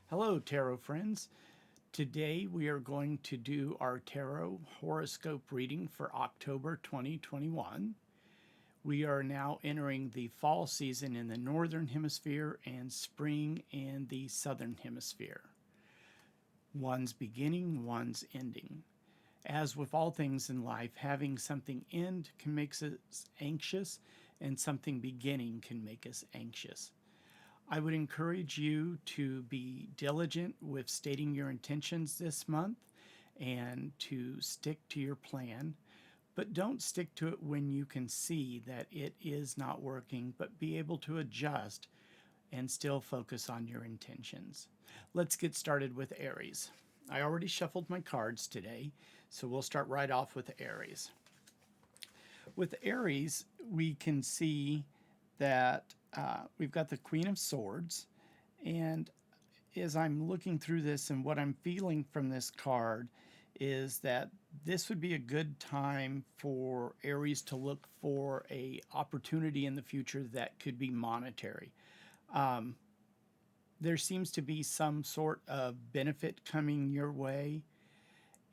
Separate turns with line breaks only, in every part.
Hello, tarot friends. Today we are going to do our tarot horoscope reading for October 2021. We are now entering the fall season in the northern hemisphere and spring in the southern hemisphere. One's beginning, one's ending. As with all things in life, having something end can make us anxious, and something beginning can make us anxious. I would encourage you to be diligent with stating your intentions this month and to stick to your plan. But don't stick to it when you can see that it is not working, but be able to adjust and still focus on your intentions. Let's get started with Aries. I already shuffled my cards today, so we'll start right off with Aries. With Aries, we can see that we've got the Queen of Swords, and as I'm looking through this and what I'm feeling from this card is that this would be a good time for Aries to look for a opportunity in the future that could be monetary. There seems to be some sort of benefit coming your way,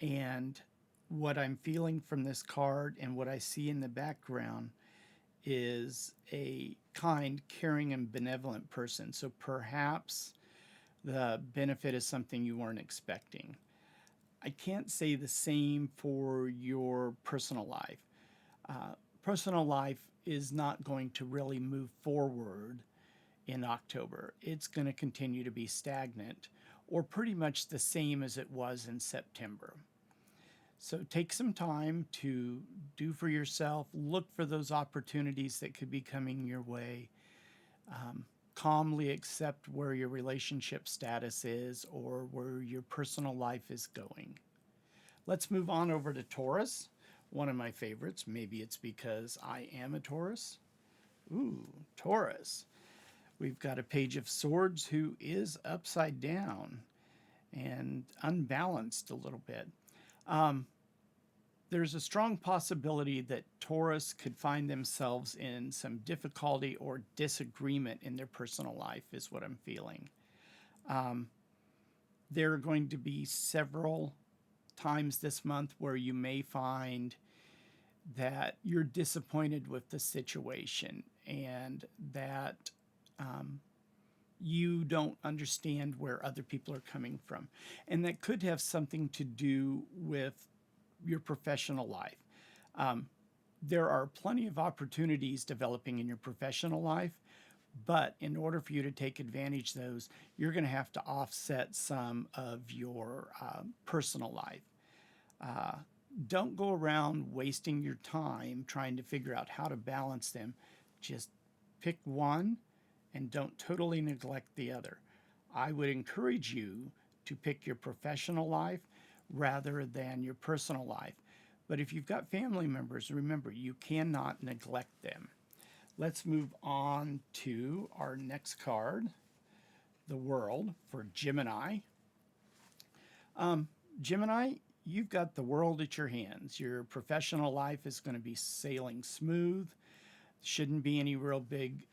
and what I'm feeling from this card and what I see in the background is a kind, caring, and benevolent person. So perhaps the benefit is something you weren't expecting. I can't say the same for your personal life. Personal life is not going to really move forward in October. It's going to continue to be stagnant or pretty much the same as it was in September. So take some time to do for yourself, look for those opportunities that could be coming your way. Calmly accept where your relationship status is or where your personal life is going. Let's move on over to Taurus, one of my favorites. Maybe it's because I am a Taurus. Ooh, Taurus. We've got a Page of Swords who is upside down and unbalanced a little bit. There's a strong possibility that Taurus could find themselves in some difficulty or disagreement in their personal life, is what I'm feeling. There are going to be several times this month where you may find that you're disappointed with the situation and that you don't understand where other people are coming from. And that could have something to do with your professional life. There are plenty of opportunities developing in your professional life, but in order for you to take advantage of those, you're going to have to offset some of your personal life. Don't go around wasting your time trying to figure out how to balance them. Just pick one and don't totally neglect the other. I would encourage you to pick your professional life rather than your personal life. But if you've got family members, remember, you cannot neglect them. Let's move on to our next card, the World, for Gemini. Gemini, you've got the world at your hands. Your professional life is going to be sailing smooth. Shouldn't be any real big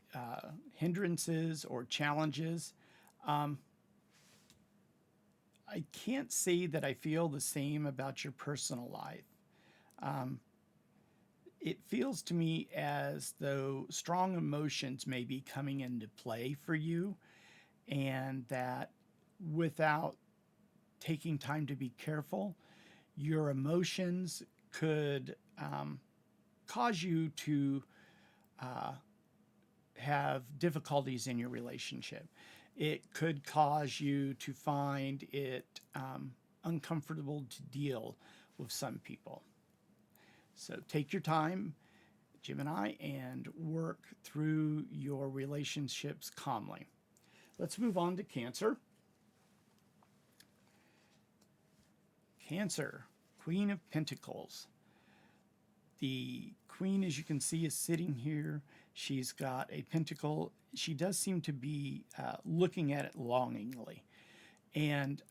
hindrances or challenges. I can't say that I feel the same about your personal life. It feels to me as though strong emotions may be coming into play for you, and that without taking time to be careful, your emotions could cause you to have difficulties in your relationship. It could cause you to find it uncomfortable to deal with some people. So take your time, Gemini, and work through your relationships calmly. Let's move on to Cancer. Cancer, Queen of Pentacles. The Queen, as you can see, is sitting here. She's got a pentacle. She does seem to be looking at it longingly. And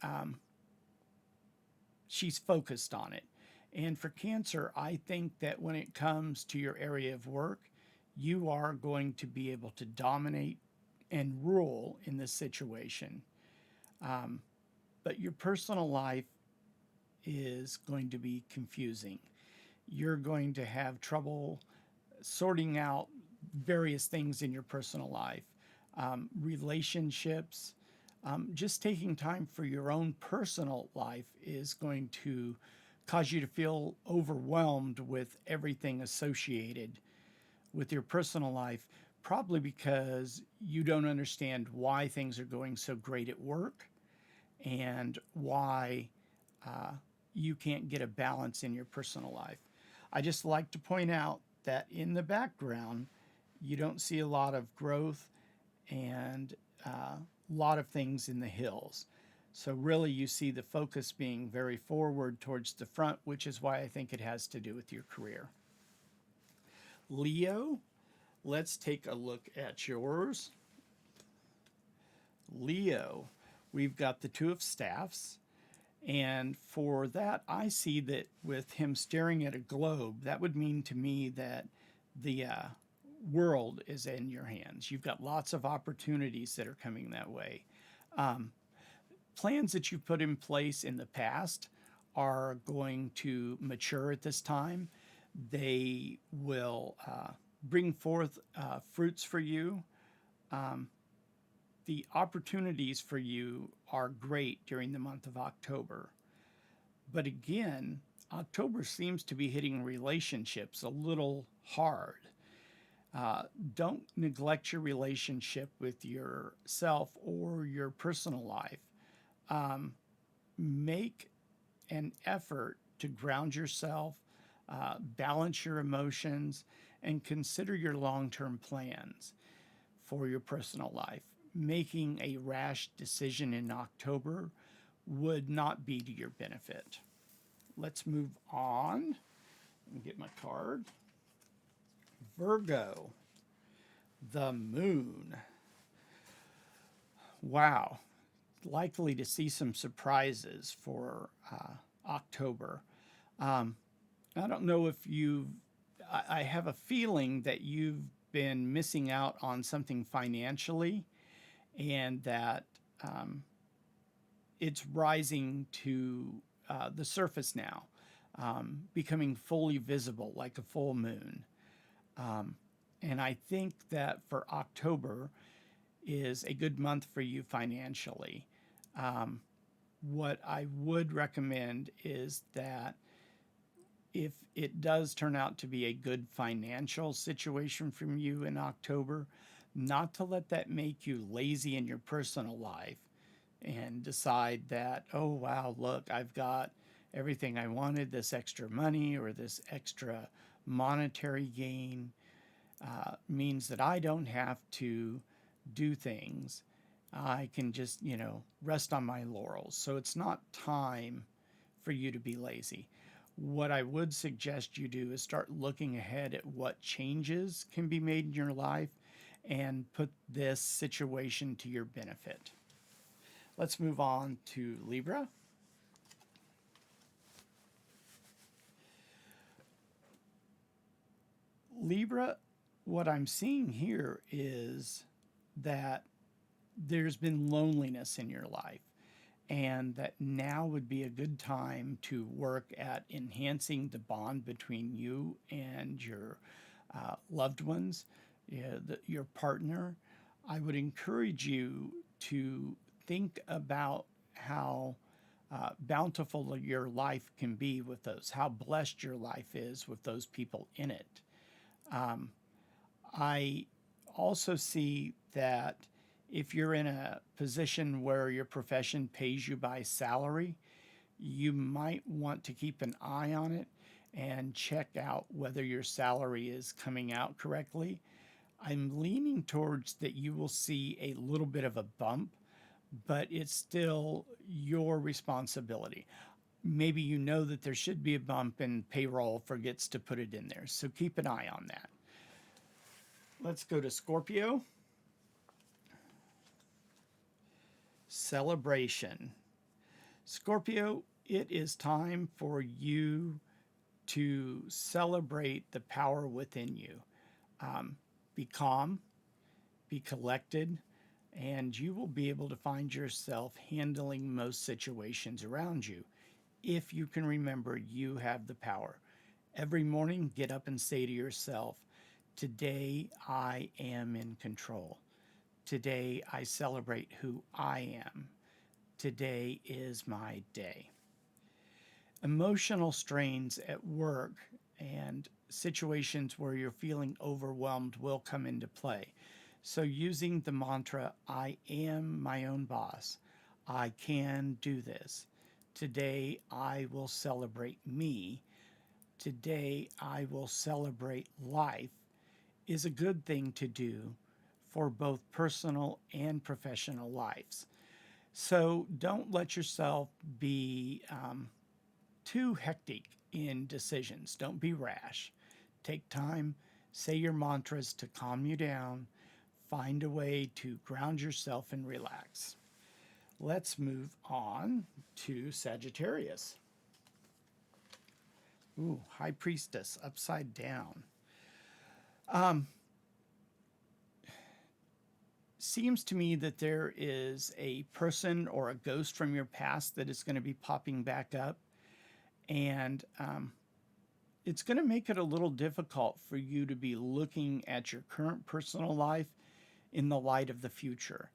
she's focused on it. And for Cancer, I think that when it comes to your area of work, you are going to be able to dominate and rule in this situation. But your personal life is going to be confusing. You're going to have trouble sorting out various things in your personal life, relationships. Just taking time for your own personal life is going to cause you to feel overwhelmed with everything associated with your personal life, probably because you don't understand why things are going so great at work and why uh, you can't get a balance in your personal life. I just like to point out that in the background, you don't see a lot of growth and a lot of things in the hills. So, really, you see the focus being very forward towards the front, which is why I think it has to do with your career. Leo, let's take a look at yours. Leo, we've got the Two of Staffs. And for that, I see that with him staring at a globe, that would mean to me that the world is in your hands. You've got lots of opportunities that are coming that way. Um, Plans that you've put in place in the past are going to mature at this time. They will bring forth fruits for you. Um, the opportunities for you are great during the month of October. But again, October seems to be hitting relationships a little hard. Don't neglect your relationship with yourself or your personal life. Um, Make an effort to ground yourself, balance your emotions, and consider your long term plans for your personal life. Making a rash decision in October would not be to your benefit. Let's move on and get my card. Virgo, the moon. Wow. Likely to see some surprises for October. Um, I don't know if I have a feeling that you've been missing out on something financially and that um, it's rising to the surface now, becoming fully visible like a full moon. Um, and I think that for October is a good month for you financially. Um, what I would recommend is that if it does turn out to be a good financial situation from you in October, not to let that make you lazy in your personal life and decide that, oh, wow, look, I've got everything I wanted, this extra money or this extra monetary gain means that I don't have to do things. I can just, rest on my laurels. So it's not time for you to be lazy. What I would suggest you do is start looking ahead at what changes can be made in your life and put this situation to your benefit. Let's move on to Libra. Libra, what I'm seeing here is that there's been loneliness in your life, and that now would be a good time to work at enhancing the bond between you and your loved ones, your partner. I would encourage you to think about how bountiful your life can be with those, how blessed your life is with those people in it. Um, I also see that if you're in a position where your profession pays you by salary, you might want to keep an eye on it and check out whether your salary is coming out correctly. I'm leaning towards that you will see a little bit of a bump, but it's still your responsibility. Maybe you know that there should be a bump and payroll forgets to put it in there. So keep an eye on that. Let's go to Scorpio. Celebration. Scorpio, it is time for you to celebrate the power within you. Be calm, be collected, and you will be able to find yourself handling most situations around you if you can remember you have the power. Every morning, get up and say to yourself, today I am in control. Today I celebrate who I am. Today is my day. Emotional strains at work and situations where you're feeling overwhelmed will come into play. So, using the mantra, I am my own boss, I can do this. Today I will celebrate me. Today I will celebrate life is a good thing to do for both personal and professional lives. So, don't let yourself be too hectic in decisions. Don't be rash. Take time, say your mantras to calm you down, find a way to ground yourself and relax. Let's move on to Sagittarius. Ooh, High Priestess upside down. Seems to me that there is a person or a ghost from your past that is going to be popping back up. And it's going to make it a little difficult for you to be looking at your current personal life in the light of the future.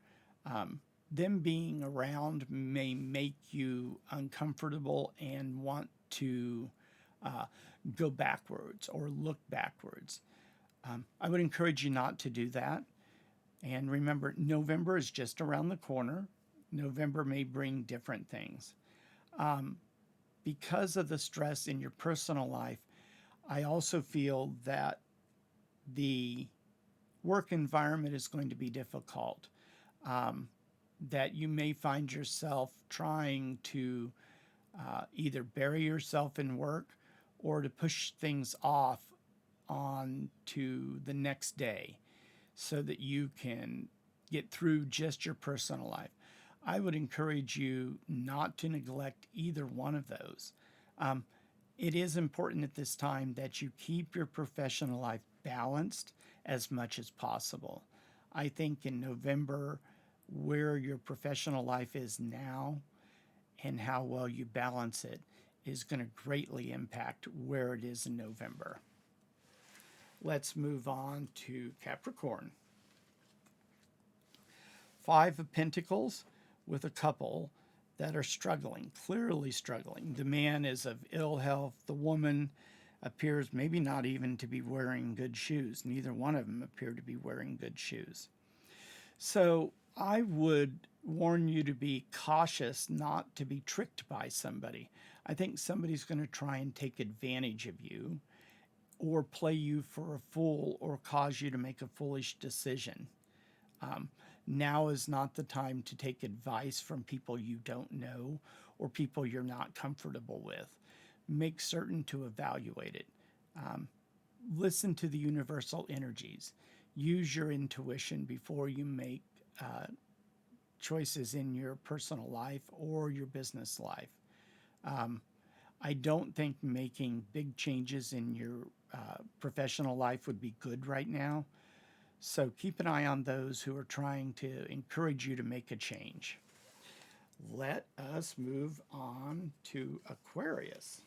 Them being around may make you uncomfortable and want to go backwards or look backwards. I would encourage you not to do that. And remember, November is just around the corner. November may bring different things. Because of the stress in your personal life, I also feel that the work environment is going to be difficult. That you may find yourself trying to either bury yourself in work or to push things off on to the next day so that you can get through just your personal life. I would encourage you not to neglect either one of those. It is important at this time that you keep your professional life balanced as much as possible. I think in November, where your professional life is now and how well you balance it is going to greatly impact where it is in November. Let's move on to Capricorn. Five of Pentacles with a couple that are struggling, clearly struggling. The man is of ill health. The woman appears maybe not even to be wearing good shoes. Neither one of them appear to be wearing good shoes. So I would warn you to be cautious not to be tricked by somebody. I think somebody's going to try and take advantage of you or play you for a fool or cause you to make a foolish decision. Now is not the time to take advice from people you don't know or people you're not comfortable with. Make certain to evaluate it. Listen to the universal energies. Use your intuition before you make choices in your personal life or your business life. I don't think making big changes in your professional life would be good right now. So keep an eye on those who are trying to encourage you to make a change. Let us move on to Aquarius.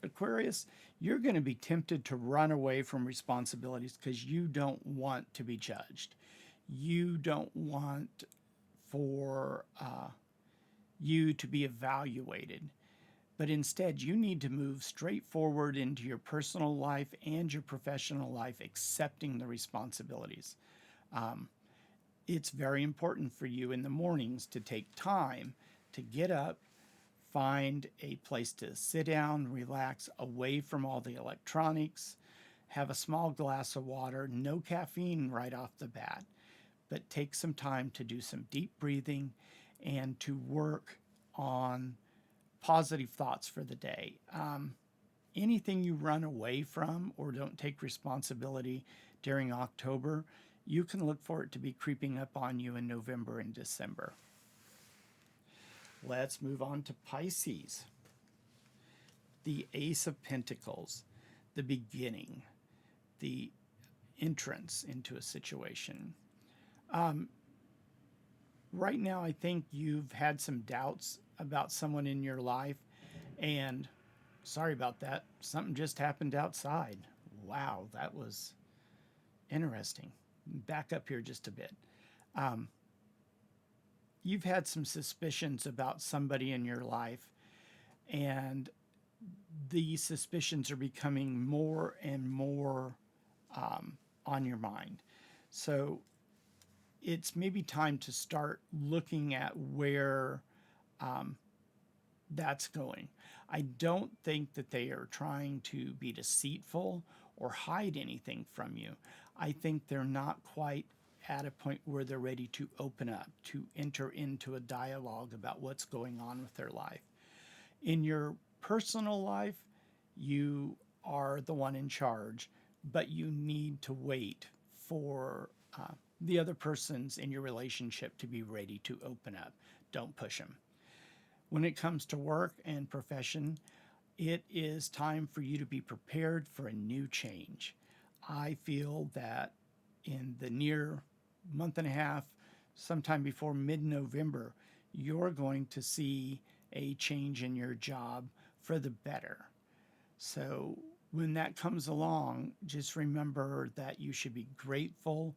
Aquarius, you're going to be tempted to run away from responsibilities because you don't want to be judged. You don't want for you to be evaluated. But instead, you need to move straight forward into your personal life and your professional life, accepting the responsibilities. It's very important for you in the mornings to take time to get up, find a place to sit down, relax, away from all the electronics, have a small glass of water, no caffeine right off the bat, but take some time to do some deep breathing and to work on positive thoughts for the day. Anything you run away from or don't take responsibility during October, you can look for it to be creeping up on you in November and December. Let's move on to Pisces. The Ace of Pentacles, the beginning, the entrance into a situation. Right now, I think you've had some doubts about someone in your life, and sorry about that. Something just happened outside. Wow, that was interesting. Back up here just a bit. Um, you've had some suspicions about somebody in your life, and these suspicions are becoming more and more on your mind. So it's maybe time to start looking at where that's going. I don't think that they are trying to be deceitful or hide anything from you. I think they're not quite at a point where they're ready to open up, to enter into a dialogue about what's going on with their life. In your personal life, you are the one in charge, but you need to wait for the other persons in your relationship to be ready to open up. Don't push them. When it comes to work and profession, it is time for you to be prepared for a new change. I feel that in the near month and a half, sometime before mid November, you're going to see a change in your job for the better. So when that comes along, just remember that you should be grateful.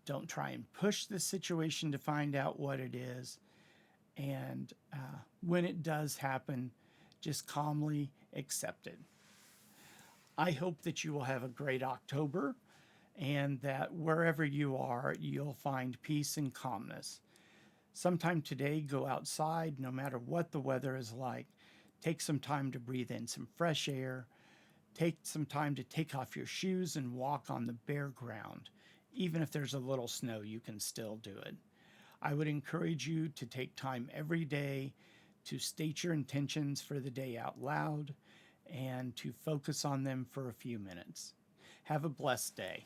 Don't try and push the situation to find out what it is. And when it does happen, just calmly accept it. I hope that you will have a great October and that wherever you are, you'll find peace and calmness. Sometime today, go outside, no matter what the weather is like. Take some time to breathe in some fresh air. Take some time to take off your shoes and walk on the bare ground. Even if there's a little snow, you can still do it. I would encourage you to take time every day to state your intentions for the day out loud and to focus on them for a few minutes. Have a blessed day.